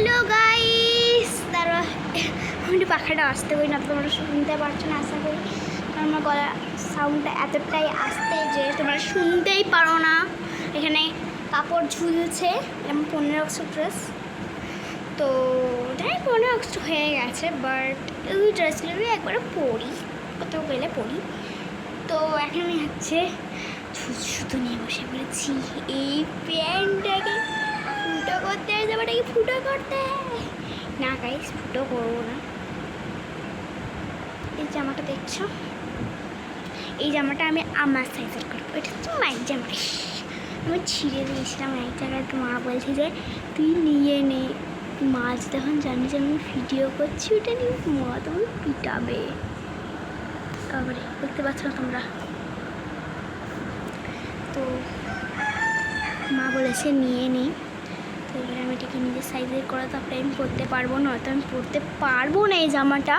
Hello guys, দাঁড়া আমি পাখাটা আসতে করি না, তোমরা শুনতে পারছো না আশা করি। কারণ আমার গলা সাউন্ডটা এতটাই আসতে যে তোমরা শুনতেই পারো না। এখানে কাপড় ঝুলছে, এরকম 15 অগস্ট ড্রেস, তো তাই 15 অগস্ট হয়ে গেছে, বাট ওই ড্রেসগুলো একবারে পরি, কোথাও গেলে পরি। তো এখন আমি হচ্ছে সুতো নিয়ে বসে পড়েছি। এই প্যান্টটাকে ফুটো করতে জামাটাকে ফুটো করতে না গাইস, ফুটো করবো না। এই জামাটা দেখছো, এই জামাটা আমি আমার সাইজের করবো। এটা তো মায়ের জামা, আমি ছিঁড়ে দিয়েছিলাম এক জায়গায়। তো মা বলছে যে তুই নিয়ে নে, মাছ তখন জানি যে আমি ভিডিও করছি, ওটা নিয়ে মা তখন পিটাবে। তারপরে দেখতে পাচ্ছ না তোমরা, তো মা বলেছে নিয়ে নেই। তো এবারে আমি এটাকে নিজের সাইজের করে তারপরে আমি পরতে পারবো না, হয়তো আমি পরতে পারবো না এই জামাটা।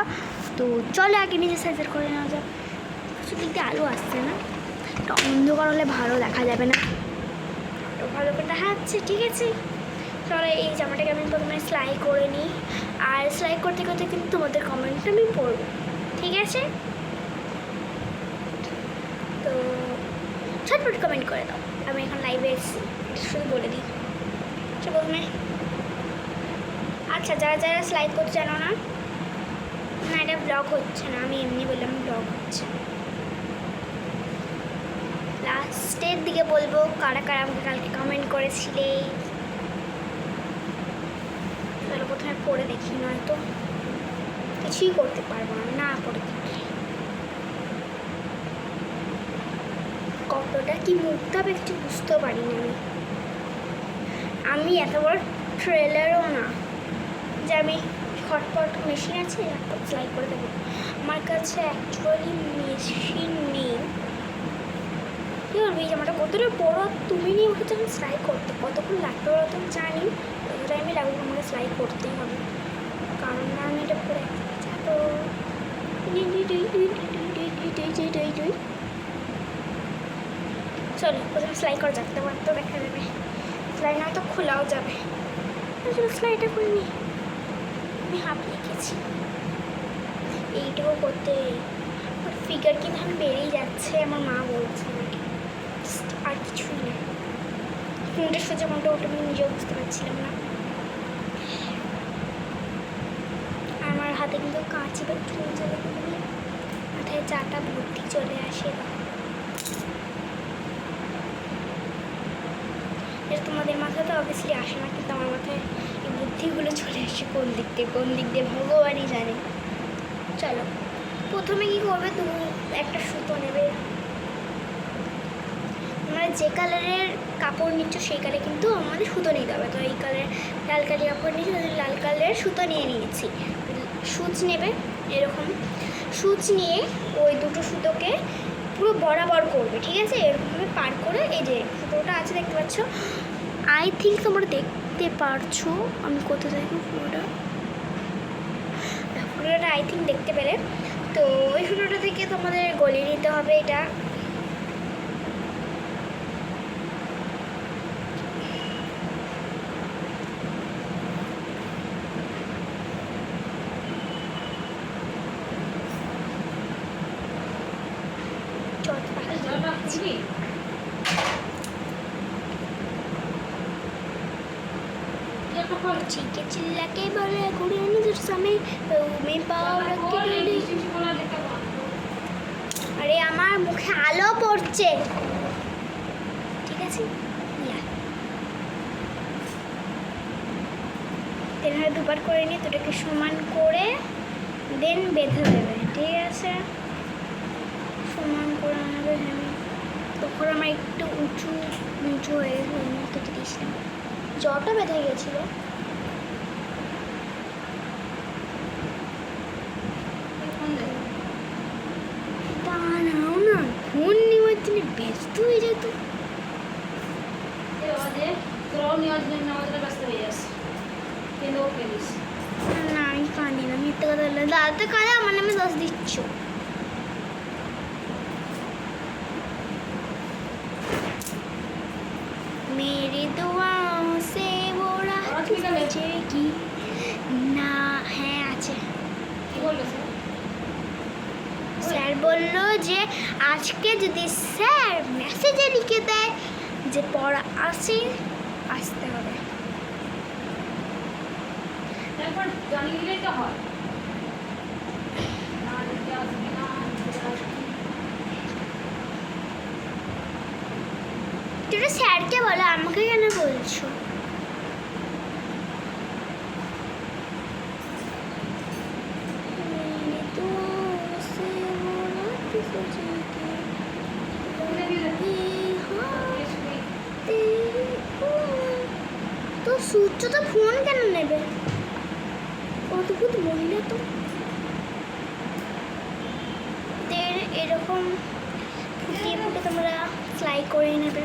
তো চলে আগে নিজের সাইজের করে নেওয়া যাক। কিছু দিক দিয়ে আলো আসছে না, এটা অন্ধকার হলে ভালো দেখা যাবে না, তো ভালো করে দেখা যাচ্ছে। ঠিক আছে, চলো এই জামাটাকে আমি প্রথমে সেলাই করে নিই, আর সেলাই করতে করতে কিন্তু তোমাদের কমেন্টটা আমি পড়বো, ঠিক আছে? তো ঝটপট কমেন্ট করে দাও। আমি এখন লাইভে এসেছি, এটা শুধু বলে দিই। প্রথমে আচ্ছা, যারা যারা সেলাই করতে জানো না, না এটা ব্লগ হচ্ছে না, আমি এমনি বললাম ব্লগ হচ্ছে। লাস্টের দিকে বলবো কারা কারা আমাকে কালকে কমেন্ট করেছিলে। চলো প্রথমে পড়ে দেখি, নয়তো কিছুই করতে পারবো না না পড়ে দেখি। কতটা কি মুখতে হবে একটু বুঝতে পারি না আমি এত বড় ট্রেলারও না যে আমি হটপট মেশিন আছে ল্যাপটপ সেলাই করে দেবো। আমার কাছে অ্যাকচুয়ালি মেশিন নেই। কী বলবো, এই জামাটা কতটা বড়, তুমি নিয়ে উঠেছো আমি সেলাই করতে, কতক্ষণ লাগতে পারো তো জানি, কত টাইমে লাগবে আমাকে সেলাই করতেই হবে, কারণ না আমি এটা পরে তো চলো প্রথমে সেলাই করা যাক, তোমার তো দেখা যাবে, সেলাই না তো খোলাও যাবে। সেলাইটা করে নি, আমি হাঁপিয়ে গেছি এইটুকু করতে। ফিগার কিন্তু আমি বেড়েই যাচ্ছে, আমার মা বলছে আমাকে, আর কিছুই না। কোনটা সোজা কোনটা ওটা আমি নিজেও বুঝতে পারছিলাম না। আমার হাতে কিন্তু কাঁচি বা চুল চলে, মাথায় চাটা ভর্তি চলে আসে। এটা তোমাদের মাথায় তো অবভিয়াসলি আসে না, কিন্তু আমার মাথায় এই বুদ্ধিগুলো চলে আসে কোন দিক দিয়ে ভগবানই জানে। চলো প্রথমে কী করবে, তুমি একটা সুতো নেবে, তোমরা যে কালারের কাপড় নিচ্ছ সেই কালারে কিন্তু আমাদের সুতো নিতে হবে। তো এই কালারের লাল কালার কাপড় নিচ্ছি, তাদের লাল কালারের সুতো নিয়ে নিয়েছি। সুচ নেবে, এরকম সুচ নিয়ে ওই দুটো সুতোকে পুরো বরাবর করবে, ঠিক আছে? এরকমভাবে পার করে, এই যে সুতোটা আছে দেখতে পাচ্ছ, আই থিঙ্ক তোমরা দেখতে পারছো আমি কোথায় দেখো পুরোটা আই থিঙ্ক দেখতে পেলে। তো ওই সুতোটা থেকে তোমাদের গলিয়ে নিতে হবে এটা। चीके चिल्ला के बोले कुड़ियों ने जो समय में पाव रख के डूबी। अरे আমার মুখে আলো পড়ছে, ঠিক আছে? তেনারা দুবার করে নিয়ে তোটাকে সমান করে দেন বেঁধে দেবে, ঠিক আছে? সমান করে আনবে, তখন আমার একটু উঁচু হয়ে কেটে দিয়েছিলাম, জটা বেঁধে গেছিলো। দাঁড়াও না, ফোন নেওয়ার জন্য ব্যস্ত হয়ে যেত। না আমি কাঁদি না, মিথ্যে কথা বললে দাদাতে কাঁদে, আমার নামে দোষ দিচ্ছ। मेरी दुआओं से वो रात আছে কি না? হ্যাঁ আছে। কি বললো স্যার? স্যার বললো যে আজকে যদি স্যার মেসেজে লিখে দেয় যে পড়া আসতে হবে। তারপর জানিয়ে দিলেই তো হয়। না লিখে আসবি না, লিখে আসবি। তুমি স্যারকে বলো, আমাকে কেন বলছো? তো সূর্য তো ফোন কেন নেবে? অদ্ভুত মহিলা তো। এরকম ফুটিয়ে ফুটে তোমরা ফ্লাই করে নেবে।